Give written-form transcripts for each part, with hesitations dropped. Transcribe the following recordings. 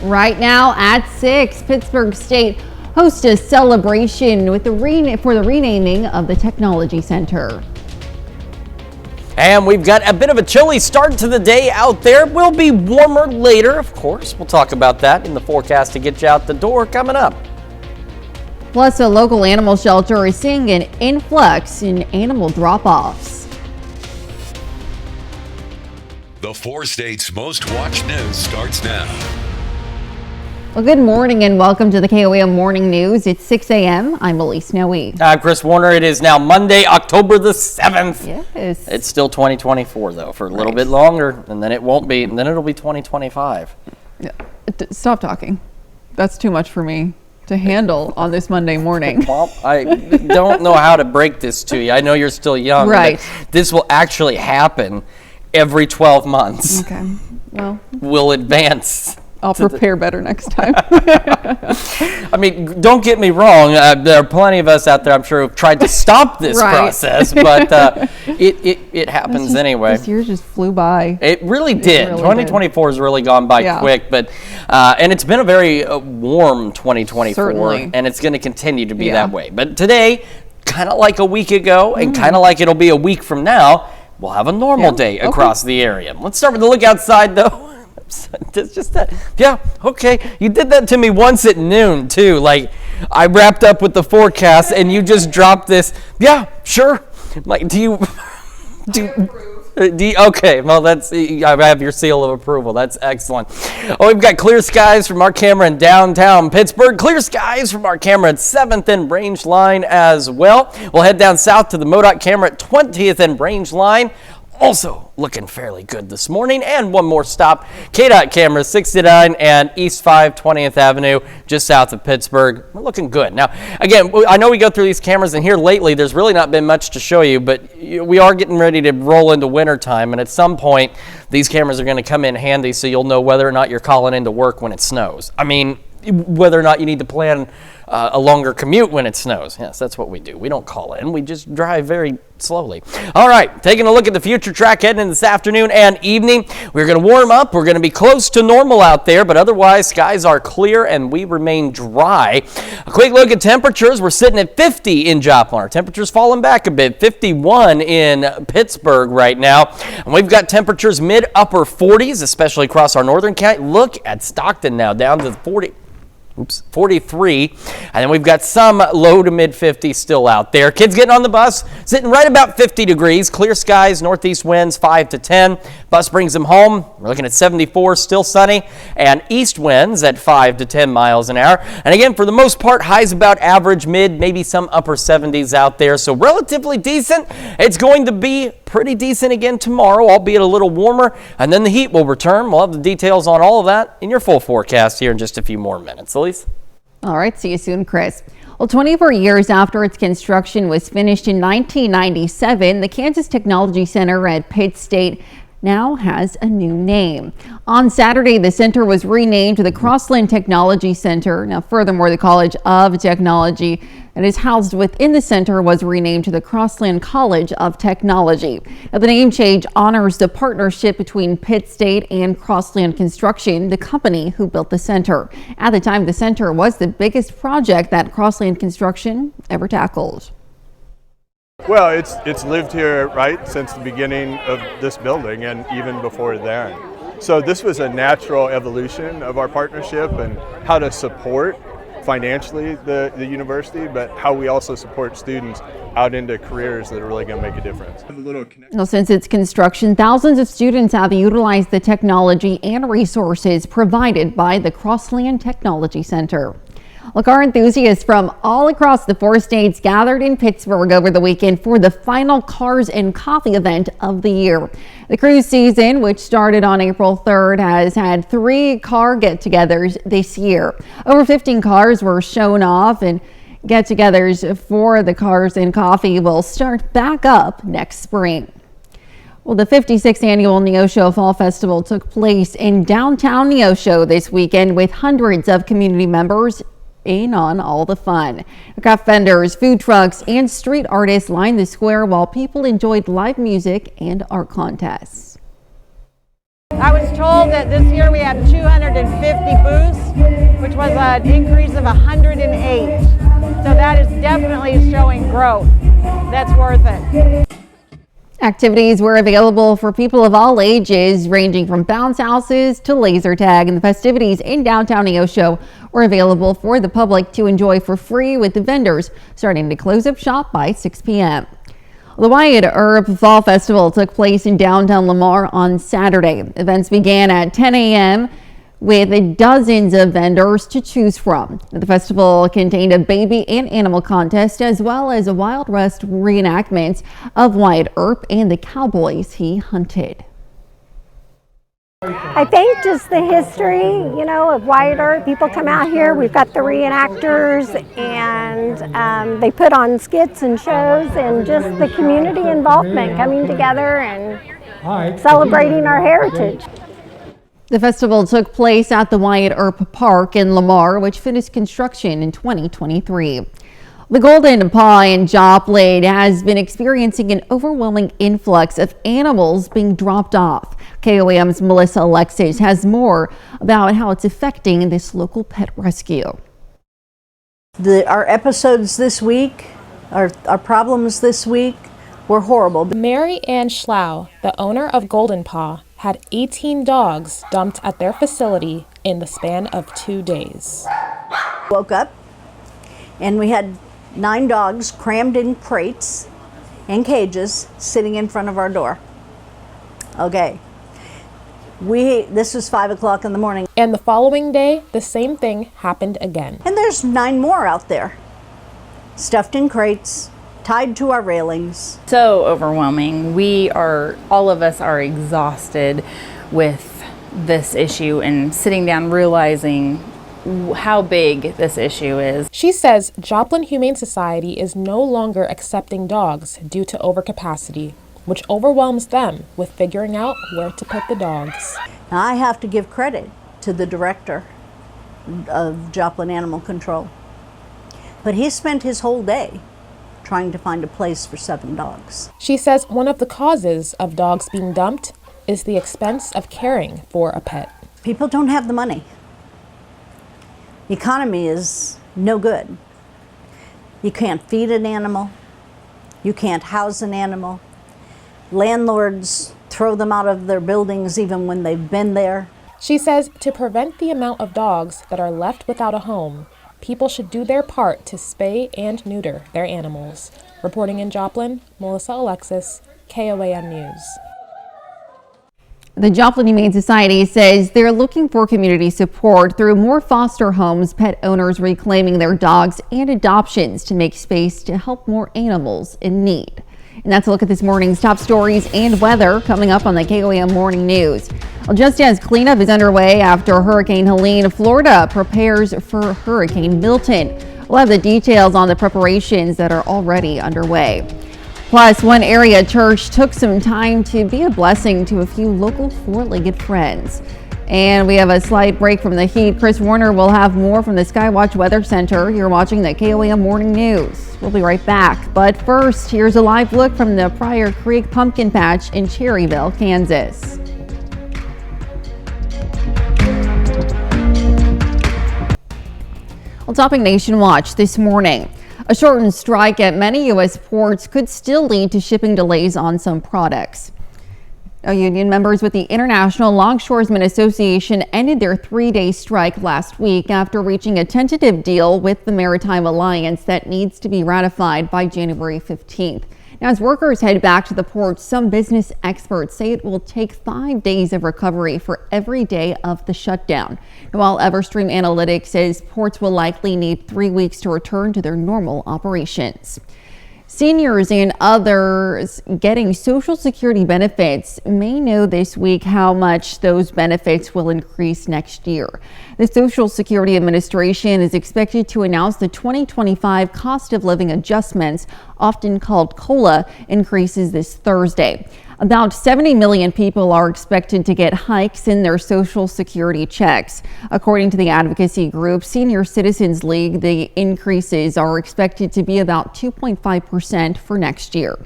Right now at 6, Pittsburgh State hosts a celebration with for the renaming of the Technology Center. And we've got a bit of a chilly start to the day out there. Will be warmer later, of course. We'll talk about that in the forecast to get you out the door coming up. Plus, a local animal shelter is seeing an influx in animal drop-offs. The 4 states' most watched news starts now. Well, good morning and welcome to the KOAM Morning News. It's 6 a.m. I'm Elise Noe. I'm Chris Warner. It is now Monday, October the 7th. Yes. It's still 2024, though, for a little bit longer, and then it won't be, and then it'll be 2025. Yeah. Stop talking. That's too much for me to handle on this Monday morning. Well, I don't know how to break this to you. I know you're still young. Right. But this will actually happen every 12 months. Okay. Well, We'll advance. I'll prepare better next time. I mean, don't get me wrong. There are plenty of us out there, I'm sure, who've tried to stop this process, but it happens anyway. This year just flew by. It really did. Really 2024 has really gone by quick, but and it's been a very warm 2024, Certainly. and it's going to continue to be that way. But today, kind of like a week ago, and kind of like it'll be a week from now, we'll have a normal day across the area. Let's start with the look outside, though. It's just that, you did that to me once at noon too. Like, I wrapped up with the forecast and you just dropped this. Yeah, sure. Like, okay, well, I have your seal of approval. That's excellent. Oh, we've got clear skies from our camera in downtown Pittsburgh. Clear skies from our camera at 7th and Range Line as well. We'll head down south to the MoDOT camera at 20th and Range Line. Also looking fairly good this morning. And one more stop, KDOT camera 69 and East 520th Avenue, just south of Pittsburgh. We're looking good. Now, again, I know we go through these cameras, and here lately there's really not been much to show you, but we are getting ready to roll into winter time, and at some point these cameras are going to come in handy so you'll know whether or not you're calling into work when it snows. I mean, whether or not you need to plan a longer commute when it snows. Yes, that's what we do. We don't call in. We just drive very slowly. All right, taking a look at the future track heading in this afternoon and evening. We're going to warm up. We're going to be close to normal out there, but otherwise skies are clear and we remain dry. A quick look at temperatures. We're sitting at 50 in Joplin. Our temperature's falling back a bit. 51 in Pittsburgh right now. And we've got temperatures mid-upper 40s, especially across our northern county. Look at Stockton now, down to 43, and then we've got some low to mid 50s still out there. Kids getting on the bus, sitting right about 50 degrees, clear skies, northeast winds 5 to 10. Bus brings them home. We're looking at 74, still sunny, and east winds at 5 to 10 miles an hour. And again, for the most part, highs about average, mid, maybe some upper 70s out there, so relatively decent. It's going to be pretty decent again tomorrow, albeit a little warmer, and then the heat will return. We'll have the details on all of that in your full forecast here in just a few more minutes. Elise? All right, see you soon, Chris. Well, 24 years after its construction was finished in 1997, the Kansas Technology Center at Pitt State now has a new name. On Saturday, the center was renamed to the Crossland Technology Center. Now, furthermore, the College of Technology that is housed within the center was renamed to the Crossland College of Technology. Now, the name change honors the partnership between Pitt State and Crossland Construction, the company who built the center. At the time, the center was the biggest project that Crossland Construction ever tackled. Well, it's lived here, right, since the beginning of this building and even before then. So this was a natural evolution of our partnership and how to support financially the university, but how we also support students out into careers that are really going to make a difference. Well, since its construction, thousands of students have utilized the technology and resources provided by the Crossland Technology Center. Well, car enthusiasts from all across the 4 states gathered in Pittsburgh over the weekend for the final Cars and Coffee event of the year. The cruise season, which started on April 3rd, has had 3 car get-togethers this year. Over 15 cars were shown off, and get-togethers for the Cars and Coffee will start back up next spring. Well, the 56th annual Neosho Fall Festival took place in downtown Neosho this weekend with hundreds of community members in on all the fun. Craft vendors, food trucks, and street artists lined the square while people enjoyed live music and art contests. I was told that this year we had 250 booths, which was an increase of 108. So that is definitely showing growth. That's worth it. Activities were available for people of all ages, ranging from bounce houses to laser tag, and the festivities in downtown Neosho were available for the public to enjoy for free, with the vendors starting to close up shop by 6 p.m. The Wyatt Earp Fall Festival took place in downtown Lamar on Saturday. Events began at 10 a.m. with dozens of vendors to choose from. The festival contained a baby and animal contest, as well as a Wild West reenactment of Wyatt Earp and the cowboys he hunted. I think just the history, of Wyatt Earp. People come out here. We've got the reenactors, and they put on skits and shows, and just the community involvement coming together and celebrating our heritage. The festival took place at the Wyatt Earp Park in Lamar, which finished construction in 2023. The Golden Paw in Joplin has been experiencing an overwhelming influx of animals being dropped off. KOAM's Melissa Alexis has more about how it's affecting this local pet rescue. Our episodes this week, our problems this week were horrible. Mary Ann Schlau, the owner of Golden Paw, had 18 dogs dumped at their facility in the span of 2 days. Woke up and we had 9 dogs crammed in crates and cages sitting in front of our door. Okay. This was 5 o'clock in the morning. And the following day, the same thing happened again. And there's 9 more out there, stuffed in crates, tied to our railings. So overwhelming. All of us are exhausted with this issue and sitting down realizing how big this issue is. She says Joplin Humane Society is no longer accepting dogs due to overcapacity, which overwhelms them with figuring out where to put the dogs. Now, I have to give credit to the director of Joplin Animal Control, but he spent his whole day trying to find a place for 7 dogs. She says one of the causes of dogs being dumped is the expense of caring for a pet. People don't have the money. The economy is no good. You can't feed an animal. You can't house an animal. Landlords throw them out of their buildings even when they've been there. She says to prevent the amount of dogs that are left without a home, people should do their part to spay and neuter their animals. Reporting in Joplin, Melissa Alexis, KOAM News. The Joplin Humane Society says they're looking for community support through more foster homes, pet owners reclaiming their dogs, and adoptions to make space to help more animals in need. And that's a look at this morning's top stories and weather coming up on the KOAM Morning News. Well, just as cleanup is underway after Hurricane Helene, Florida prepares for Hurricane Milton. We'll have the details on the preparations that are already underway. Plus, one area church took some time to be a blessing to a few local four-legged friends. And we have a slight break from the heat. Chris Warner will have more from the Skywatch Weather Center. You're watching the KOAM Morning News. We'll be right back. But first, here's a live look from the Pryor Creek Pumpkin Patch in Cherryville, Kansas. Well, topping Nation Watch this morning. A shortened strike at many U.S. ports could still lead to shipping delays on some products. Union members with the International Longshoresmen Association ended their 3-day strike last week after reaching a tentative deal with the Maritime Alliance that needs to be ratified by January 15th. Now, as workers head back to the ports, some business experts say it will take 5 days of recovery for every day of the shutdown. While Everstream Analytics says ports will likely need 3 weeks to return to their normal operations. Seniors and others getting Social Security benefits may know this week how much those benefits will increase next year. The Social Security Administration is expected to announce the 2025 cost of living adjustments, often called COLA, increases this Thursday. About 70 million people are expected to get hikes in their Social Security checks. According to the advocacy group Senior Citizens League, the increases are expected to be about 2.5% for next year.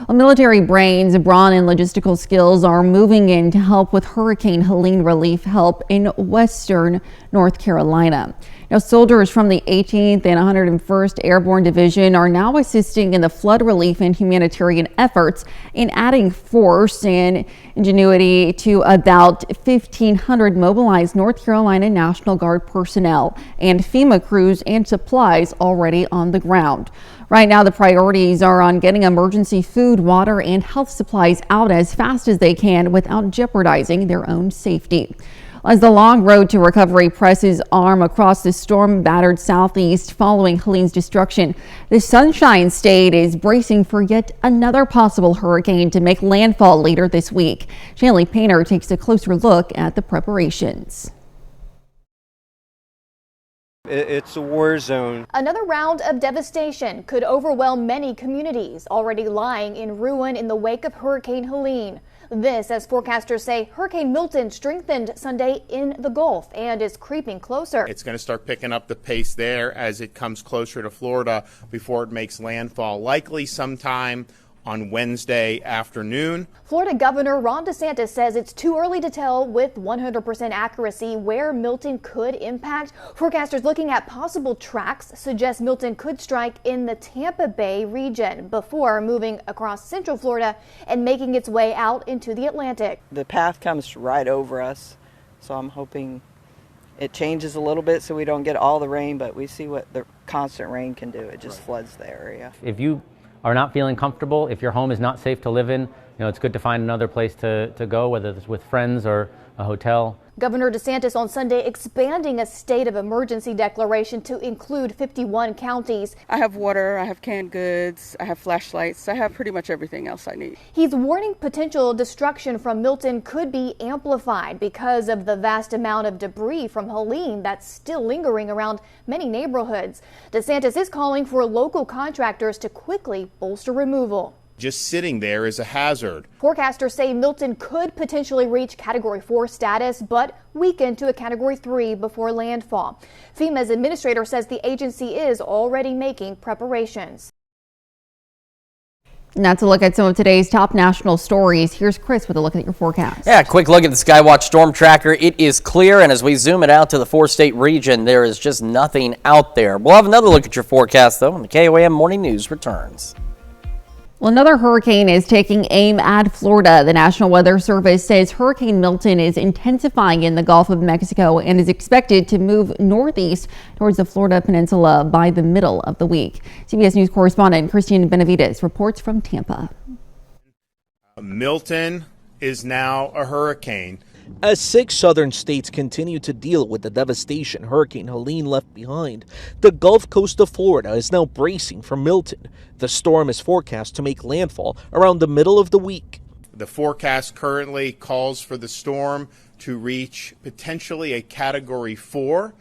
Well, military brains, brawn, and logistical skills are moving in to help with Hurricane Helene relief help in western North Carolina. Now, soldiers from the 18th and 101st Airborne Division are now assisting in the flood relief and humanitarian efforts in adding force and ingenuity to about 1,500 mobilized North Carolina National Guard personnel and FEMA crews and supplies already on the ground. Right now, the priorities are on getting emergency food, water, and health supplies out as fast as they can without jeopardizing their own safety. As the long road to recovery presses on across the storm-battered southeast following Helene's destruction, the Sunshine State is bracing for yet another possible hurricane to make landfall later this week. Shanley Painter takes a closer look at the preparations. It's a war zone. Another round of devastation could overwhelm many communities already lying in ruin in the wake of Hurricane Helene. This, as forecasters say, Hurricane Milton strengthened Sunday in the Gulf and is creeping closer. It's going to start picking up the pace there as it comes closer to Florida before it makes landfall, likely sometime on Wednesday afternoon. Florida Governor Ron DeSantis says it's too early to tell with 100% accuracy where Milton could impact. Forecasters looking at possible tracks suggest Milton could strike in the Tampa Bay region before moving across central Florida and making its way out into the Atlantic. The path comes right over us, so I'm hoping it changes a little bit so we don't get all the rain, but we see what the constant rain can do. It just floods the area. If you are not feeling comfortable, if your home is not safe to live in, it's good to find another place to go, whether it's with friends or a hotel. Governor DeSantis on Sunday expanding a state of emergency declaration to include 51 counties. I have water, I have canned goods, I have flashlights, I have pretty much everything else I need. He's warning potential destruction from Milton could be amplified because of the vast amount of debris from Helene that's still lingering around many neighborhoods. DeSantis is calling for local contractors to quickly bolster removal. Just sitting there is a hazard. Forecasters say Milton could potentially reach Category 4 status, but weaken to a Category 3 before landfall. FEMA's administrator says the agency is already making preparations. Now to look at some of today's top national stories, here's Chris with a look at your forecast. Yeah, quick look at the Skywatch Storm Tracker. It is clear, and as we zoom it out to the 4-state region, there is just nothing out there. We'll have another look at your forecast, though, when the KOAM Morning News returns. Well, another hurricane is taking aim at Florida. The National Weather Service says Hurricane Milton is intensifying in the Gulf of Mexico and is expected to move northeast towards the Florida Peninsula by the middle of the week. CBS News correspondent Christine Benavides reports from Tampa. Milton is now a hurricane. As 6 southern states continue to deal with the devastation Hurricane Helene left behind, the Gulf Coast of Florida is now bracing for Milton. The storm is forecast to make landfall around the middle of the week. The forecast currently calls for the storm to reach potentially a Category 4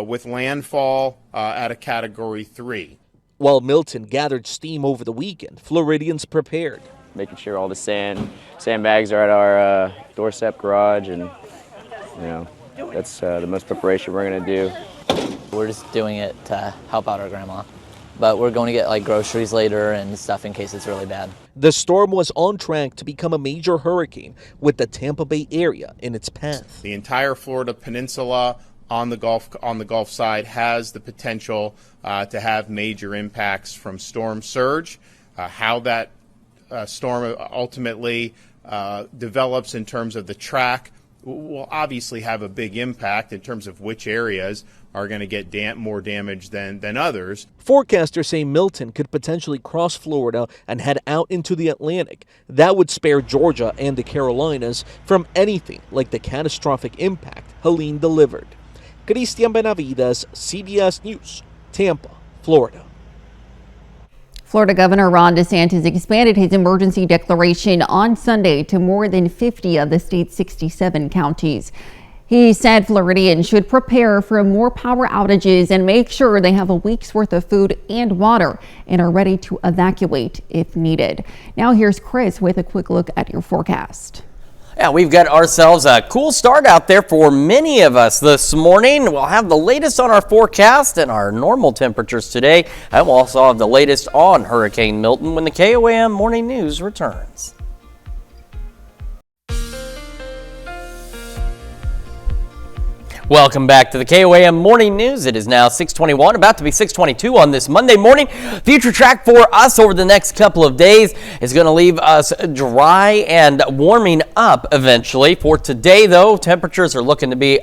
with landfall at a Category 3. While Milton gathered steam over the weekend, Floridians prepared. Making sure all the sandbags are at our doorstep garage, and that's the most preparation we're going to do. We're just doing it to help out our grandma, but we're going to get like groceries later and stuff in case it's really bad. The storm was on track to become a major hurricane with the Tampa Bay area in its path. The entire Florida peninsula on the Gulf side has the potential to have major impacts from storm surge. How that storm ultimately develops in terms of the track will obviously have a big impact in terms of which areas are going to get more damage than others. Forecasters say Milton could potentially cross Florida and head out into the Atlantic. That would spare Georgia and the Carolinas from anything like the catastrophic impact Helene delivered. Christian Benavides, CBS News, Tampa, Florida. Florida Governor Ron DeSantis expanded his emergency declaration on Sunday to more than 50 of the state's 67 counties. He said Floridians should prepare for more power outages and make sure they have a week's worth of food and water and are ready to evacuate if needed. Now here's Chris with a quick look at your forecast. Yeah, we've got ourselves a cool start out there for many of us this morning. We'll have the latest on our forecast and our normal temperatures today. And we'll also have the latest on Hurricane Milton when the KOAM Morning News returns. Welcome back to the KOAM Morning News. It is now 6:21, about to be 6:22 on this Monday morning. Future track for us over the next couple of days is going to leave us dry and warming up eventually. For today, though, temperatures are looking to be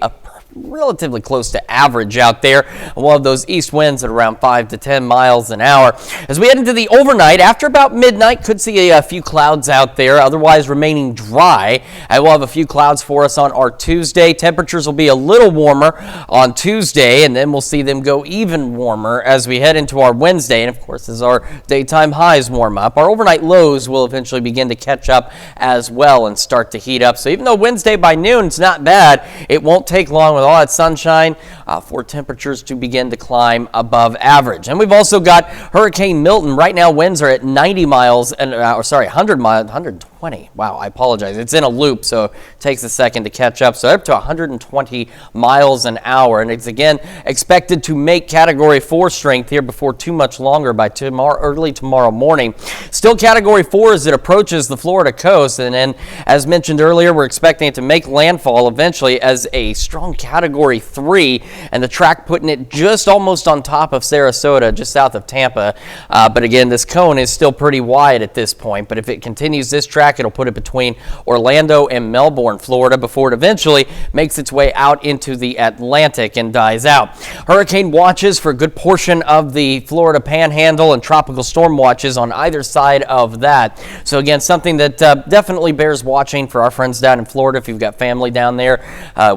relatively close to average out there. We'll have those east winds at around 5 to 10 miles an hour. As we head into the overnight, after about midnight, could see a few clouds out there, otherwise remaining dry. And we'll have a few clouds for us on our Tuesday. Temperatures will be a little warmer on Tuesday, and then we'll see them go even warmer as we head into our Wednesday. And of course, as our daytime highs warm up, our overnight lows will eventually begin to catch up as well and start to heat up. So even though Wednesday by noon it's not bad, it won't take long with all that sunshine for temperatures to begin to climb above average. And we've also got Hurricane Milton. Right now, winds are at 90 miles an hour, 100 miles, 120. Wow, I apologize. It's in a loop, so it takes a second to catch up. So up to 120 miles an hour. And it's again expected to make Category 4 strength here before too much longer by early tomorrow morning. Still Category 4 as it approaches the Florida coast. And then, as mentioned earlier, we're expecting it to make landfall eventually as a strong Category 3, and the track putting it just almost on top of Sarasota, just south of Tampa. But again, this cone is still pretty wide at this point. But if it continues this track, it'll put it between Orlando and Melbourne, Florida, before it eventually makes its way out into the Atlantic and dies out. Hurricane watches for a good portion of the Florida Panhandle and tropical storm watches on either side of that. So again, something that definitely bears watching for our friends down in Florida. If you've got family down there,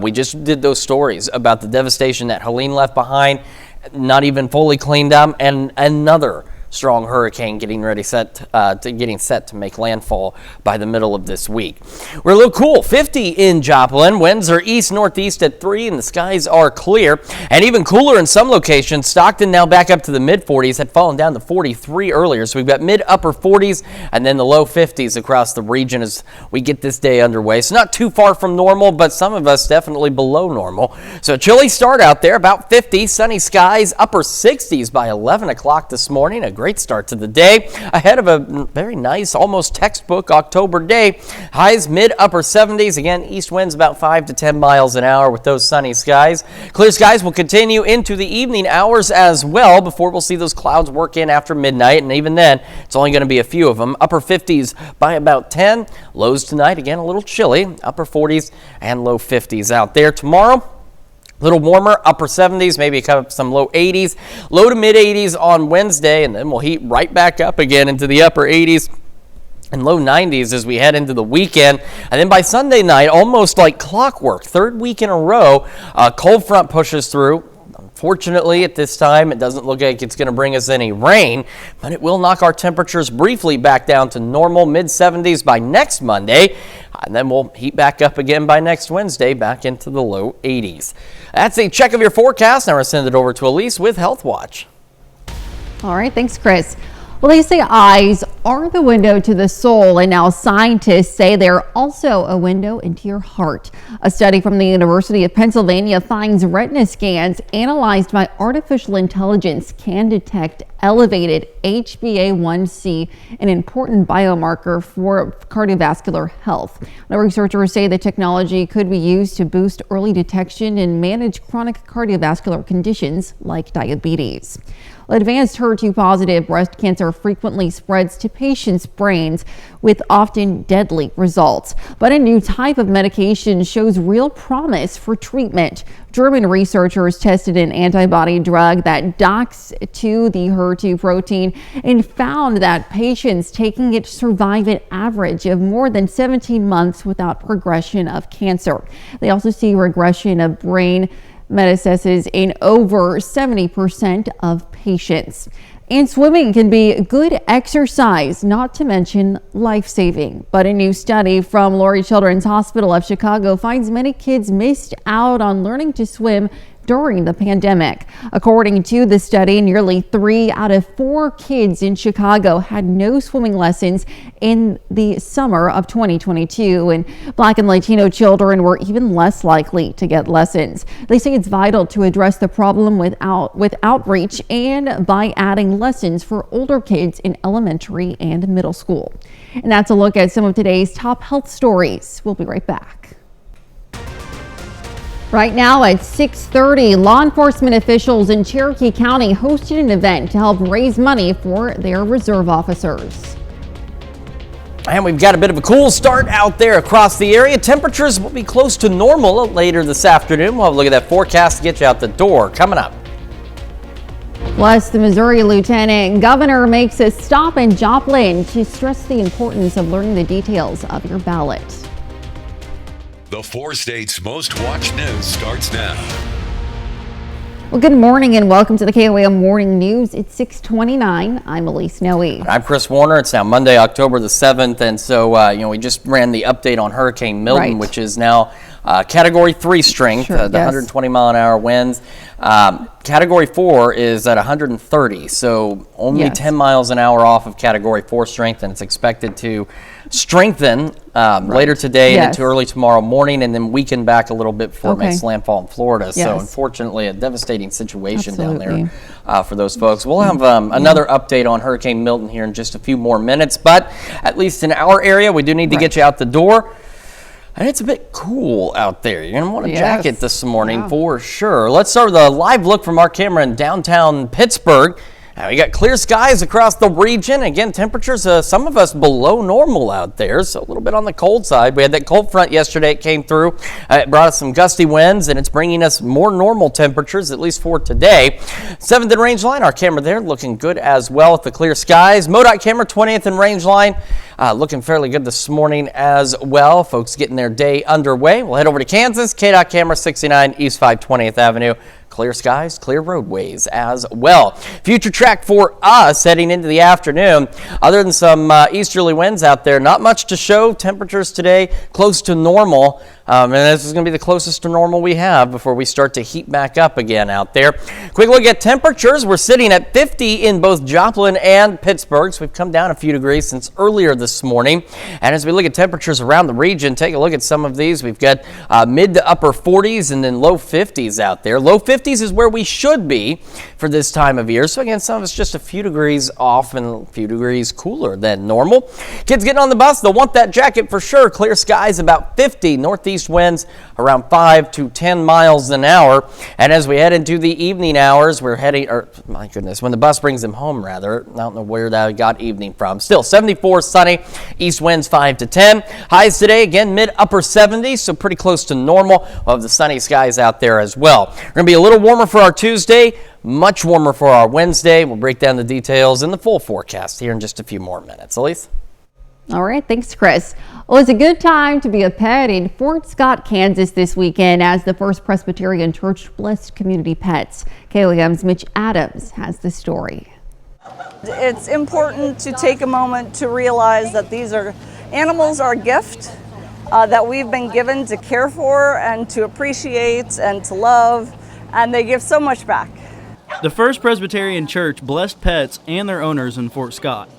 we just did those stories about the devastation that Helene left behind, not even fully cleaned up, and another strong hurricane getting set to make landfall by the middle of this week. We're a little cool, 50 in Joplin. Winds are east-northeast at 3, and the skies are clear. And even cooler in some locations. Stockton now back up to the mid-40s, had fallen down to 43 earlier. So we've got mid-upper 40s and then the low 50s across the region as we get this day underway. So not too far from normal, but some of us definitely below normal. So a chilly start out there, about 50, sunny skies, upper 60s by 11 o'clock this morning. A great start to the day ahead of a very nice, almost textbook October day. Highs mid-upper 70s. Again, east winds about 5 to 10 miles an hour with those sunny skies. Clear skies will continue into the evening hours as well before we'll see those clouds work in after midnight. And even then, it's only going to be a few of them. Upper 50s by about 10. Lows tonight, again, a little chilly. Upper 40s and low 50s out there. Tomorrow, a little warmer, upper 70s, maybe some low 80s, low to mid 80s on Wednesday, and then we'll heat right back up again into the upper 80s and low 90s as we head into the weekend. And then by Sunday night, almost like clockwork, third week in a row, a cold front pushes through. Unfortunately, at this time, it doesn't look like it's going to bring us any rain, but it will knock our temperatures briefly back down to normal, mid-70s by next Monday, and then we'll heat back up again by next Wednesday, back into the low 80s. That's a check of your forecast. Now we'll send it over to Elise with Health Watch. All right, thanks, Chris. Well, they say eyes are the window to the soul, and now scientists say they're also a window into your heart. A study from the University of Pennsylvania finds retina scans analyzed by artificial intelligence can detect elevated HbA1c, an important biomarker for cardiovascular health. Now, researchers say the technology could be used to boost early detection and manage chronic cardiovascular conditions like diabetes. Advanced HER2-positive breast cancer frequently spreads to patients' brains with often deadly results. But a new type of medication shows real promise for treatment. German researchers tested an antibody drug that docks to the HER2 protein and found that patients taking it survive an average of more than 17 months without progression of cancer. They also see regression of brain metastases in over 70% of patients. And swimming can be good exercise, not to mention life-saving. But a new study from Lurie Children's Hospital of Chicago finds many kids missed out on learning to swim during the pandemic. According to the study, nearly 3 out of 4 kids in Chicago had no swimming lessons in the summer of 2022, and Black and Latino children were even less likely to get lessons. They say it's vital to address the problem with outreach and by adding lessons for older kids in elementary and middle school. And that's a look at some of today's top health stories. We'll be right back. Right now at 6:30, law enforcement officials in Cherokee County hosted an event to help raise money for their reserve officers. And we've got a bit of a cool start out there across the area. Temperatures will be close to normal later this afternoon. We'll have a look at that forecast to get you out the door coming up. Plus, the Missouri Lieutenant Governor makes a stop in Joplin to stress the importance of learning the details of your ballot. The 4 states' most watched news starts now. Well, good morning and welcome to the KOAM Morning News. It's 6:29. I'm Elise Noe. I'm Chris Warner. It's now Monday, October the 7th. And so, we just ran the update on Hurricane Milton, which is now Category 3 strength, the 120 mile an hour winds. Category 4 is at 130, so only 10 miles an hour off of Category 4 strength, and it's expected to strengthen later today and into early tomorrow morning, and then weaken back a little bit before it makes landfall in Florida. So unfortunately, a devastating situation down there for those folks. We'll have another update on Hurricane Milton here in just a few more minutes, but at least in our area, we do need to get you out the door. And it's a bit cool out there. You're going to want a jacket this morning for sure. Let's start with a live look from our camera in downtown Pittsburgh. We got clear skies across the region. Again, temperatures, some of us below normal out there, so a little bit on the cold side. We had that cold front yesterday. It came through. It brought us some gusty winds, and it's bringing us more normal temperatures, at least for today. 7th in range line, our camera there looking good as well with the clear skies. MoDOT camera, 20th in range line. Looking fairly good this morning as well. Folks getting their day underway. We'll head over to Kansas. KDOT camera 69 East 520th Avenue. Clear skies, clear roadways as well. Future track for us heading into the afternoon. Other than some easterly winds out there, not much to show. Temperatures today close to normal. And this is going to be the closest to normal we have before we start to heat back up again out there. Quick look at temperatures. We're sitting at 50 in both Joplin and Pittsburgh. So we've come down a few degrees since earlier this morning. And as we look at temperatures around the region, take a look at some of these. We've got mid to upper 40s and then low 50s out there. Low 50s is where we should be for this time of year. So again, some of it's just a few degrees off and a few degrees cooler than normal. Kids getting on the bus, they'll want that jacket for sure. Clear skies about 50, northeast winds around 5 to 10 miles an hour. And as we head into the evening hours, we're heading, or my goodness, when the bus brings them home rather, I don't know where that got evening from. Still 74 sunny, east winds 5 to 10. Highs today, again, mid upper 70s, so pretty close to normal. We'll have the sunny skies out there as well. We're going to be a little warmer for our Tuesday, much warmer for our Wednesday. We'll break down the details in the full forecast here in just a few more minutes. Elise? All right, thanks, Chris. Well, it's a good time to be a pet in Fort Scott, Kansas this weekend as the First Presbyterian Church blessed community pets. KOAM's Mitch Adams has the story. It's important to take a moment to realize that animals are a gift that we've been given to care for and to appreciate and to love, and they give so much back. The First Presbyterian Church blessed pets and their owners in Fort Scott.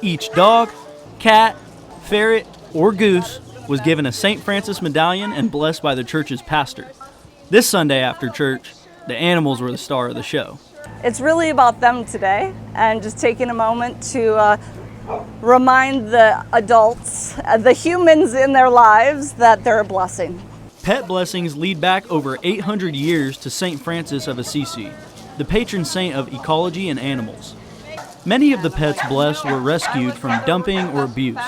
Each dog, cat, ferret, or goose was given a St. Francis medallion and blessed by the church's pastor. This Sunday after church, the animals were the star of the show. It's really about them today, and just taking a moment to remind the adults, the humans in their lives, that they're a blessing. Pet blessings lead back over 800 years to St. Francis of Assisi, the patron saint of ecology and animals. Many of the pets blessed were rescued from dumping or abuse,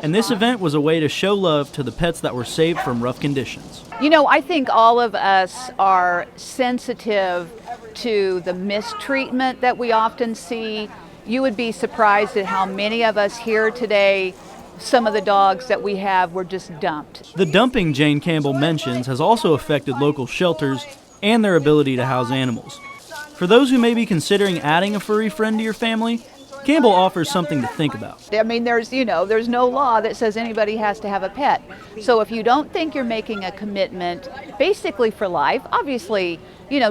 and this event was a way to show love to the pets that were saved from rough conditions. You know, I think all of us are sensitive to the mistreatment that we often see. You would be surprised at how many of us here today, some of the dogs that we have were just dumped. The dumping Jane Campbell mentions has also affected local shelters and their ability to house animals. For those who may be considering adding a furry friend to your family, Campbell offers something to think about. I mean, there's no law that says anybody has to have a pet. So if you don't think you're making a commitment basically for life, obviously,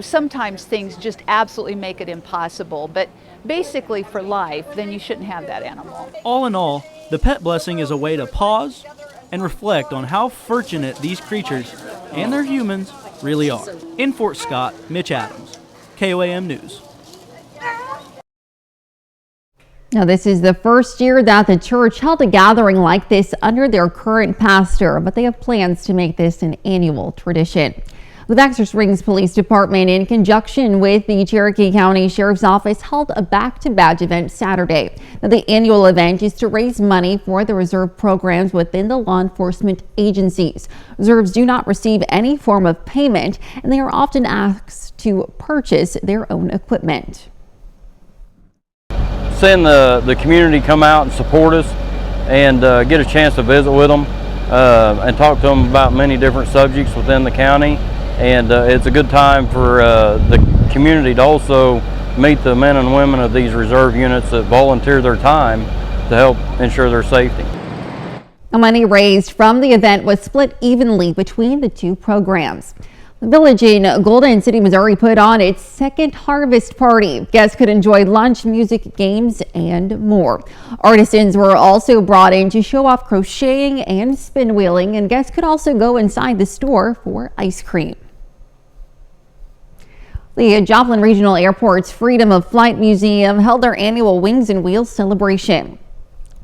sometimes things just absolutely make it impossible, but basically for life, then you shouldn't have that animal. All in all, the pet blessing is a way to pause and reflect on how fortunate these creatures and their humans really are. In Fort Scott, Mitch Adams, KOAM News. Now, this is the first year that the church held a gathering like this under their current pastor, but they have plans to make this an annual tradition. The Baxter Springs Police Department, in conjunction with the Cherokee County Sheriff's Office, held a back-to-badge event Saturday. Now, the annual event is to raise money for the reserve programs within the law enforcement agencies. Reserves do not receive any form of payment, and they are often asked to purchase their own equipment. Seeing the community come out and support us and get a chance to visit with them and talk to them about many different subjects within the county. And it's a good time for the community to also meet the men and women of these reserve units that volunteer their time to help ensure their safety. The money raised from the event was split evenly between the two programs. The village in Golden City, Missouri put on its second harvest party. Guests could enjoy lunch, music, games, and more. Artisans were also brought in to show off crocheting and spin wheeling, and guests could also go inside the store for ice cream. The Joplin Regional Airport's Freedom of Flight Museum held their annual Wings and Wheels celebration.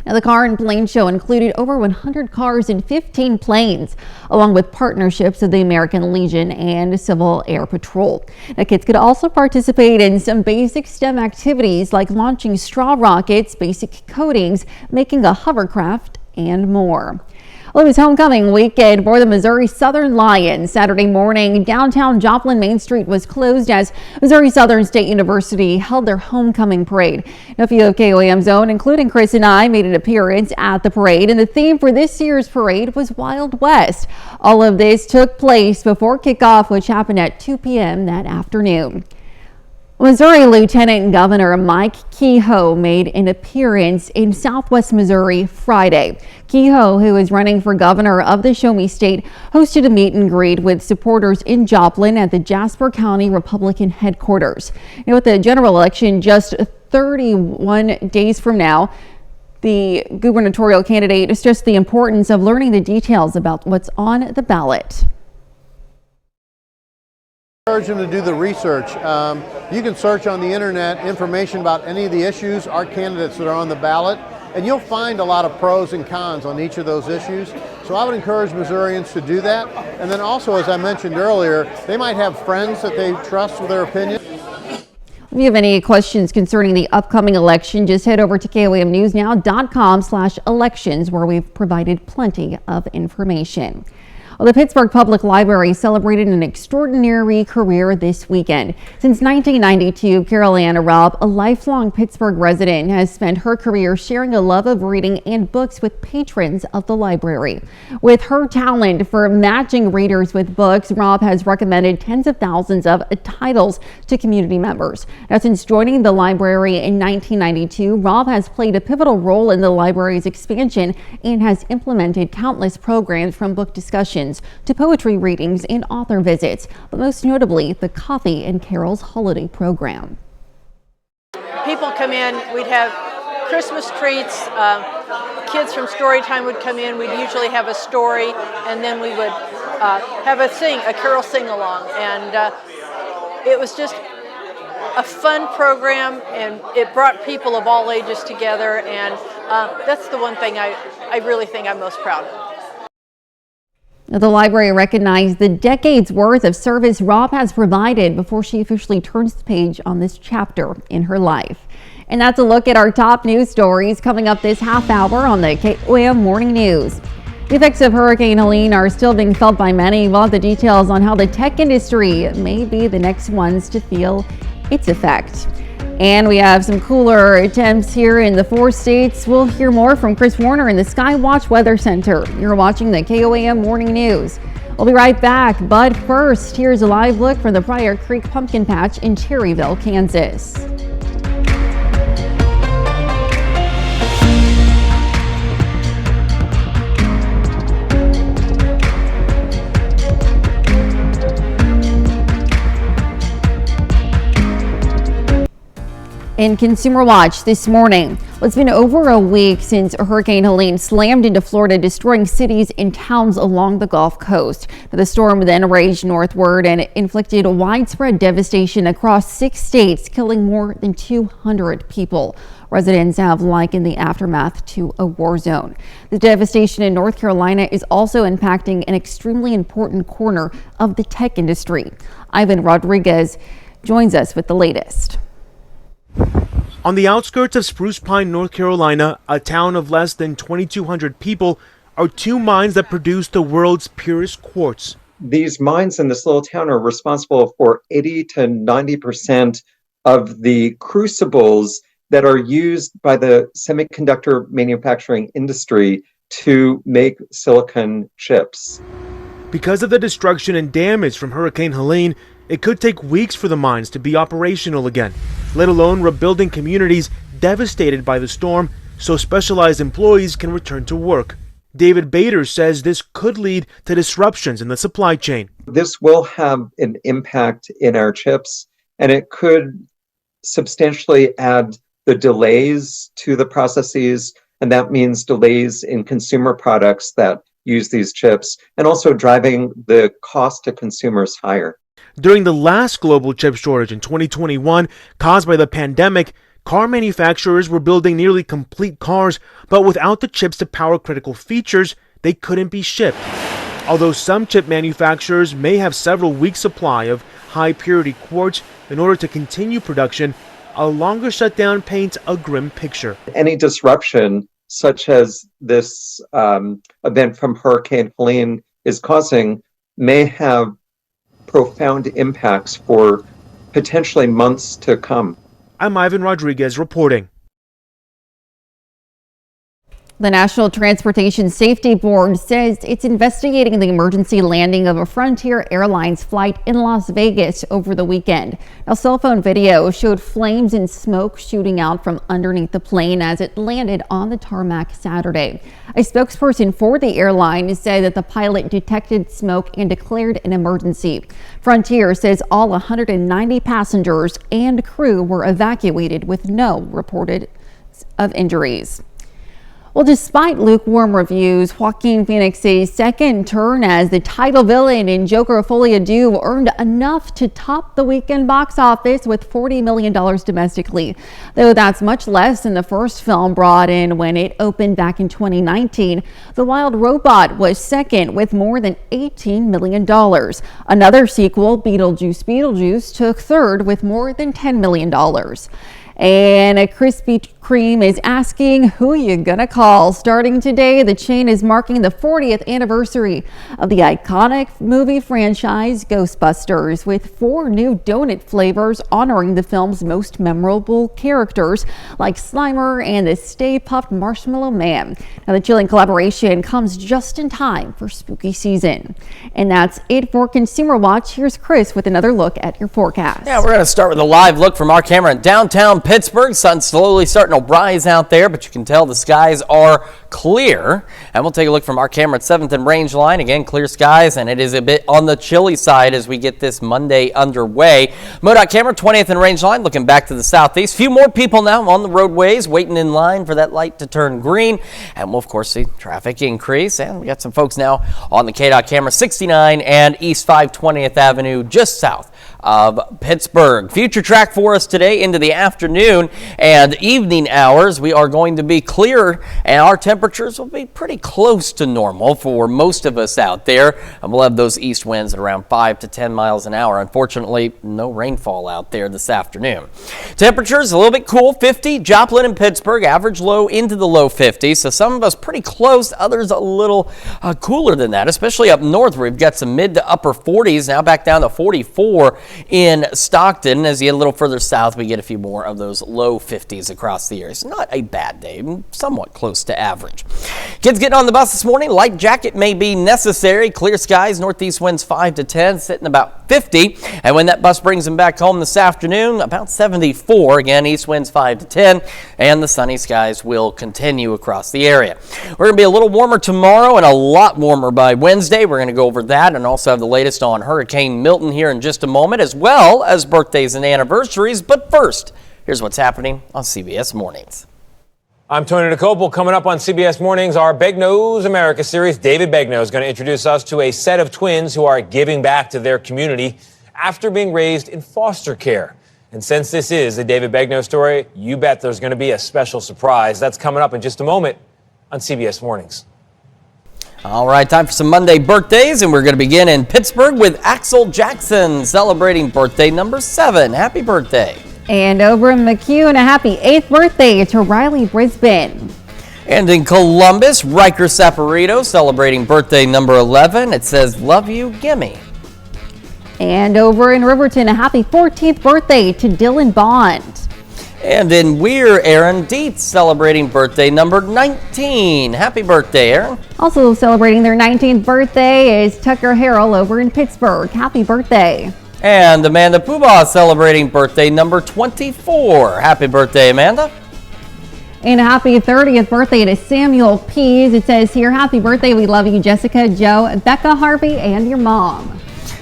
Now, the car and plane show included over 100 cars and 15 planes, along with partnerships of the American Legion and Civil Air Patrol. Now, kids could also participate in some basic STEM activities like launching straw rockets, basic coatings, making a hovercraft, and more. Well, it was homecoming weekend for the Missouri Southern Lions. Saturday morning, downtown Joplin Main Street was closed as Missouri Southern State University held their homecoming parade. Now, a few of KOAM's own, including Chris and I, made an appearance at the parade, and the theme for this year's parade was Wild West. All of this took place before kickoff, which happened at 2 p.m. that afternoon. Missouri Lieutenant Governor Mike Kehoe made an appearance in Southwest Missouri Friday. Kehoe, who is running for governor of the Show Me State, hosted a meet and greet with supporters in Joplin at the Jasper County Republican headquarters. With the general election just 31 days from now, the gubernatorial candidate stressed the importance of learning the details about what's on the ballot. Encourage them to do the research. You can search on the internet information about any of the issues, our candidates that are on the ballot, and you'll find a lot of pros and cons on each of those issues. So I would encourage Missourians to do that. And then also, as I mentioned earlier, they might have friends that they trust with their opinion. If you have any questions concerning the upcoming election, just head over to KOAMNewsNow.com/elections, where we've provided plenty of information. Well, the Pittsburgh Public Library celebrated an extraordinary career this weekend. Since 1992, Carol Ann Robb, a lifelong Pittsburgh resident, has spent her career sharing a love of reading and books with patrons of the library. With her talent for matching readers with books, Robb has recommended tens of thousands of titles to community members. Now, since joining the library in 1992, Robb has played a pivotal role in the library's expansion and has implemented countless programs, from book discussions to poetry readings and author visits, but most notably the Coffee and Carols Holiday Program. People come in, we'd have Christmas treats, kids from Storytime would come in, we'd usually have a story, and then we would have a carol sing-along, and it was just a fun program, and it brought people of all ages together, and that's the one thing I really think I'm most proud of. The library recognized the decades worth of service Robb has provided before she officially turns the page on this chapter in her life. And that's a look at our top news stories coming up this half hour on the KOAM Morning News. The effects of Hurricane Helene are still being felt by many. We'll have the details on how the tech industry may be the next ones to feel its effect. And we have some cooler temps here in the 4 states. We'll hear more from Chris Warner in the Skywatch Weather Center. You're watching the KOAM Morning News. We'll be right back, but first, here's a live look from the Pryor Creek Pumpkin Patch in Cherryville, Kansas. In Consumer Watch this morning, it's been over a week since Hurricane Helene slammed into Florida, destroying cities and towns along the Gulf Coast. The storm then raged northward and inflicted widespread devastation across 6 states, killing more than 200 people. Residents have likened the aftermath to a war zone. The devastation in North Carolina is also impacting an extremely important corner of the tech industry. Ivan Rodriguez joins us with the latest. On the outskirts of Spruce Pine, North Carolina, a town of less than 2,200 people, are 2 mines that produce the world's purest quartz. These mines in this little town are responsible for 80 to 90% of the crucibles that are used by the semiconductor manufacturing industry to make silicon chips. Because of the destruction and damage from Hurricane Helene, it could take weeks for the mines to be operational again, let alone rebuilding communities devastated by the storm so specialized employees can return to work. David Bader says this could lead to disruptions in the supply chain. This will have an impact in our chips, and it could substantially add the delays to the processes, and that means delays in consumer products that use these chips, and also driving the cost to consumers higher. During the last global chip shortage in 2021, caused by the pandemic, car manufacturers were building nearly complete cars, but without the chips to power critical features, they couldn't be shipped. Although some chip manufacturers may have several weeks' supply of high-purity quartz in order to continue production, a longer shutdown paints a grim picture. Any disruption, such as this event from Hurricane Helene is causing, may have profound impacts for potentially months to come. I'm Ivan Rodriguez reporting. The National Transportation Safety Board says it's investigating the emergency landing of a Frontier Airlines flight in Las Vegas over the weekend. Now, cell phone video showed flames and smoke shooting out from underneath the plane as it landed on the tarmac Saturday. A spokesperson for the airline said that the pilot detected smoke and declared an emergency. Frontier says all 190 passengers and crew were evacuated with no reported of injuries. Well, despite lukewarm reviews, Joaquin Phoenix's second turn as the title villain in Joker Folie à Deux earned enough to top the weekend box office with $40 million domestically. Though that's much less than the first film brought in when it opened back in 2019. The Wild Robot was second with more than $18 million. Another sequel, Beetlejuice, took third with more than $10 million. And a Krispy Kreme is asking who you gonna call. Starting today, the chain is marking the 40th anniversary of the iconic movie franchise Ghostbusters with 4 new donut flavors honoring the film's most memorable characters like Slimer and the Stay Puft Marshmallow Man. Now, the chilling collaboration comes just in time for spooky season. And that's it for Consumer Watch. Here's Chris with another look at your forecast. Yeah, we're going to start with a live look from our camera in downtown Pittsburgh. Sun's slowly starting to rise out there, but you can tell the skies are clear. And we'll take a look from our camera at 7th and Range Line. Again, clear skies, and it is a bit on the chilly side as we get this Monday underway. MoDOT camera, 20th and Range Line, looking back to the southeast. Few more people now on the roadways, waiting in line for that light to turn green. And we'll, of course, see traffic increase. And we got some folks now on the KDOT camera, 69 and East 520th Avenue, just south of Pittsburgh. Future track for us today into the afternoon and evening hours. We are going to be clear, and our temperatures will be pretty close to normal for most of us out there. And we'll have those east winds at around 5 to 10 miles an hour. Unfortunately, no rainfall out there this afternoon. Temperatures a little bit cool, 50 Joplin and Pittsburgh, average low into the low 50s. So some of us pretty close, others a little cooler than that, especially up north where we've got some mid to upper 40s, now back down to 44 in Stockton. As you get a little further south, we get a few more of those low 50s across the area. It's not a bad day, somewhat close to average. Kids getting on the bus this morning, light jacket may be necessary. Clear skies, northeast winds 5 to 10, sitting about 50. And when that bus brings them back home this afternoon, about 74. Again, east winds 5 to 10, and the sunny skies will continue across the area. We're going to be a little warmer tomorrow and a lot warmer by Wednesday. We're going to go over that and also have the latest on Hurricane Milton here in just a moment, as well as birthdays and anniversaries. But first, Here's what's happening on CBS Mornings. I'm Tony Nicopol. Coming up on CBS Mornings, our Beg Knows America series. David Begnaud is going to introduce us to a set of twins who are giving back to their community after being raised in foster care. And since this is a David Begnaud story, you bet there's going to be a special surprise. That's coming up in just a moment on CBS Mornings. All right, time for some Monday birthdays, and we're going to begin in Pittsburgh with Axel Jackson celebrating birthday number 7. Happy birthday. And over in McCune, a happy 8th birthday to Riley Brisbane. And in Columbus, Riker Saporito celebrating birthday number 11. It says, love you, gimme. And over in Riverton, a happy 14th birthday to Dylan Bond. And in Weir, Aaron Dietz celebrating birthday number 19. Happy birthday, Aaron. Also celebrating their 19th birthday is Tucker Harrell over in Pittsburgh. Happy birthday. And Amanda Puba celebrating birthday number 24. Happy birthday, Amanda. And a happy 30th birthday to Samuel Pease. It says here, happy birthday. We love you, Jessica, Joe, Becca, Harvey, and your mom.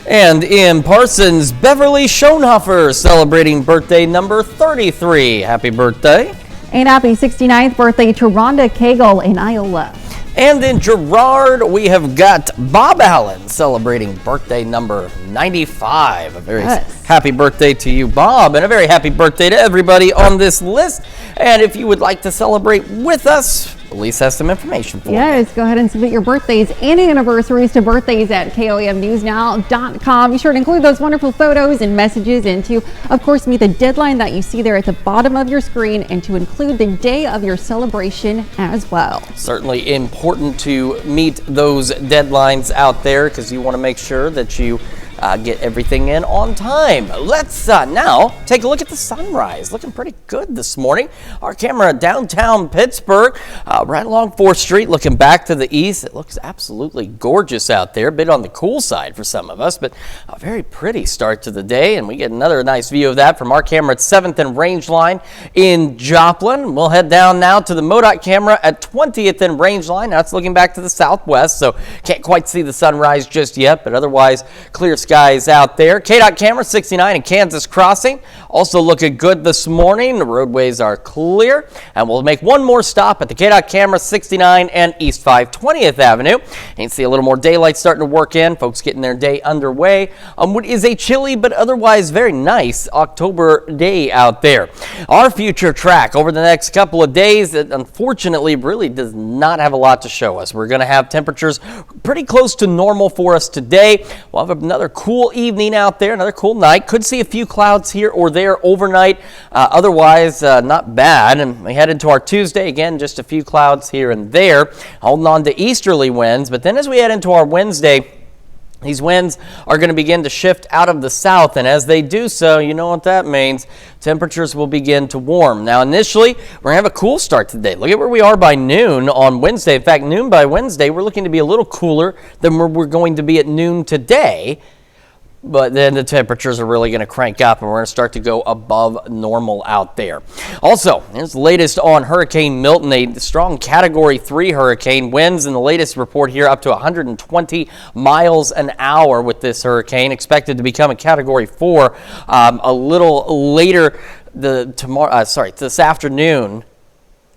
And in Parsons, Beverly Schoenhofer celebrating birthday number 33. Happy birthday. And happy 69th birthday to Rhonda Cagle in Iowa. And in Girard, we have got Bob Allen celebrating birthday number 95. A very happy birthday to you, Bob, and a very happy birthday to everybody on this list. And if you would like to celebrate with us, Elise has some information for you. Yes, go ahead and submit your birthdays and anniversaries to birthdays at KOAMnewsnow.com. Be sure to include those wonderful photos and messages and to, of course, meet the deadline that you see there at the bottom of your screen and to include the day of your celebration as well. Certainly important to meet those deadlines out there because you want to make sure that you get everything in on time. Let's now take a look at the sunrise. Looking pretty good this morning. Our camera downtown Pittsburgh, right along 4th Street, looking back to the east. It looks absolutely gorgeous out there. A bit on the cool side for some of us, but a very pretty start to the day. And we get another nice view of that from our camera at 7th and Rangeline in Joplin. We'll head down now to the MoDOT camera at 20th and Rangeline. Now it's looking back to the southwest, so can't quite see the sunrise just yet, but otherwise clear skies out there. KDOT camera 69 in Kansas Crossing. Also looking good this morning. The roadways are clear. And we'll make one more stop at the KDOT camera 69 and East 520th Avenue. And you can see a little more daylight starting to work in. Folks getting their day underway on what is a chilly but otherwise very nice October day out there. Our future track over the next couple of days, that unfortunately really does not have a lot to show us. We're going to have temperatures pretty close to normal for us today. We'll have another cool evening out there, another cool night. Could see a few clouds here or there overnight. Otherwise, not bad. And we head into our Tuesday, again, just a few clouds here and there, holding on to easterly winds. But then as we head into our Wednesday, these winds are going to begin to shift out of the south, and as they do so, you know what that means. Temperatures will begin to warm. Now, initially, we're going to have a cool start today. Look at where we are by noon on Wednesday. In fact, noon by Wednesday, we're looking to be a little cooler than we're going to be at noon today. But then the temperatures are really going to crank up and we're going to start to go above normal out there. Also, here's the latest on Hurricane Milton, a strong Category 3 hurricane. Winds in the latest report here up to 120 miles an hour with this hurricane, expected to become a Category 4 a little later this afternoon.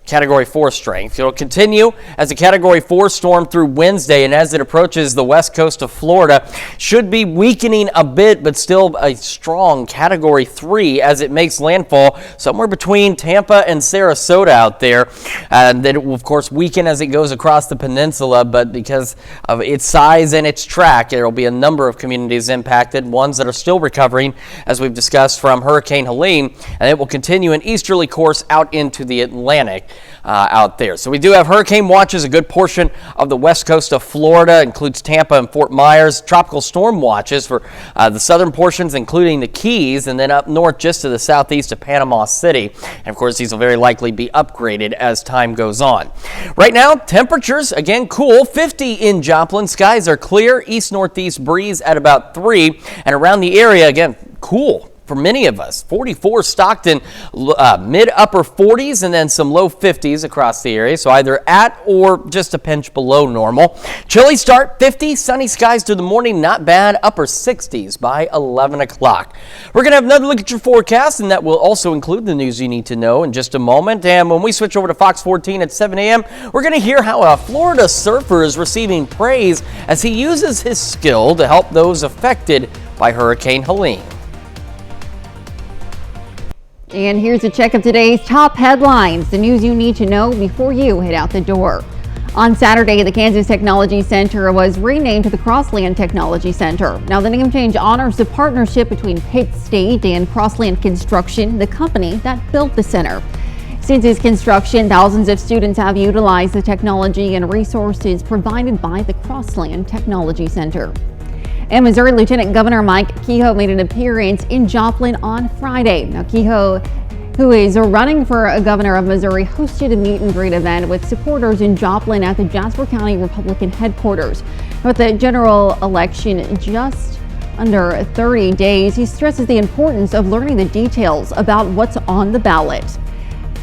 Category 4 strength. It'll continue as a Category 4 storm through Wednesday, and as it approaches the west coast of Florida, should be weakening a bit, but still a strong Category 3 as it makes landfall somewhere between Tampa and Sarasota out there. And then it will, of course, weaken as it goes across the peninsula, but because of its size and its track, there will be a number of communities impacted, ones that are still recovering, as we've discussed, from Hurricane Helene, and it will continue an easterly course out into the Atlantic. Out there. So we do have hurricane watches. A good portion of the west coast of Florida includes Tampa and Fort Myers. Tropical storm watches for the southern portions, including the Keys, and then up north just to the southeast of Panama City. And of course, these will very likely be upgraded as time goes on. Right now, temperatures, again, cool. 50 in Joplin. Skies are clear. East-northeast breeze at about 3. And around the area, again, cool. for many of us. 44 Stockton, mid-upper 40s, and then some low 50s across the area, so either at or just a pinch below normal. Chilly start, 50, sunny skies through the morning, not bad, upper 60s by 11 o'clock. We're going to have another look at your forecast, and that will also include the news you need to know in just a moment. And when we switch over to Fox 14 at 7 a.m., we're going to hear how a Florida surfer is receiving praise as he uses his skill to help those affected by Hurricane Helene. And here's a check of today's top headlines, the news you need to know before you head out the door. On Saturday, the Kansas Technology Center was renamed to the Crossland Technology Center. Now, the name change honors the partnership between Pitt State and Crossland Construction, the company that built the center. Since its construction, thousands of students have utilized the technology and resources provided by the Crossland Technology Center. And Missouri Lieutenant Governor Mike Kehoe made an appearance in Joplin on Friday. Now, Kehoe, who is running for a governor of Missouri, hosted a meet and greet event with supporters in Joplin at the Jasper County Republican headquarters. With the general election just under 30 days, he stresses the importance of learning the details about what's on the ballot.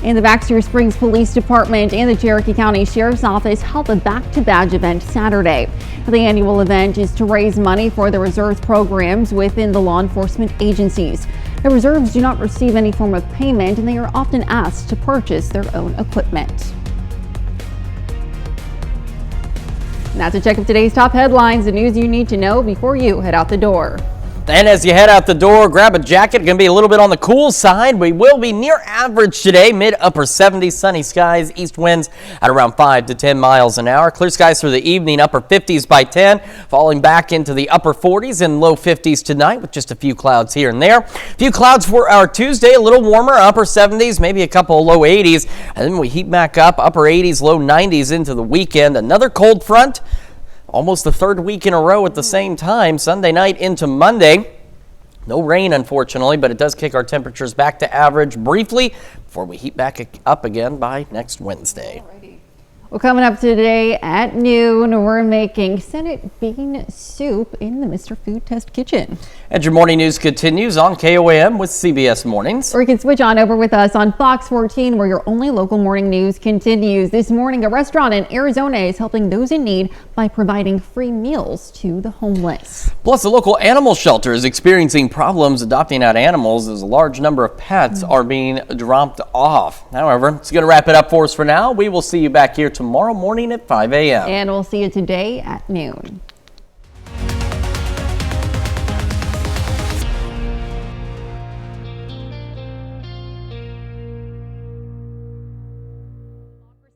And the Baxter Springs Police Department and the Cherokee County Sheriff's Office held a back-to-badge event Saturday. The annual event is to raise money for the reserves programs within the law enforcement agencies. The reserves do not receive any form of payment, and they are often asked to purchase their own equipment. And that's a check of today's top headlines, the news you need to know before you head out the door. And as you head out the door, grab a jacket. Going to be a little bit on the cool side. We will be near average today, mid-upper 70s, sunny skies, east winds at around 5 to 10 miles an hour. Clear skies through the evening, upper 50s by 10, falling back into the upper 40s and low 50s tonight with just a few clouds here and there. A few clouds for our Tuesday, a little warmer, upper 70s, maybe a couple of low 80s. And then we heat back up, upper 80s, low 90s into the weekend. Another cold front. Almost the third week in a row at the same time, Sunday night into Monday. No rain, unfortunately, but it does kick our temperatures back to average briefly before we heat back up again by next Wednesday. Well, coming up today at noon, we're making Senate bean soup in the Mr. Food Test Kitchen. And your morning news continues on KOAM with CBS Mornings. Or you can switch on over with us on Fox 14, where your only local morning news continues. This morning, a restaurant in Arizona is helping those in need by providing free meals to the homeless. Plus, a local animal shelter is experiencing problems adopting out animals as a large number of pets are being dropped off. However, it's going to wrap it up for us for now. We will see you back here tomorrow morning at 5 a.m. And we'll see you today at noon.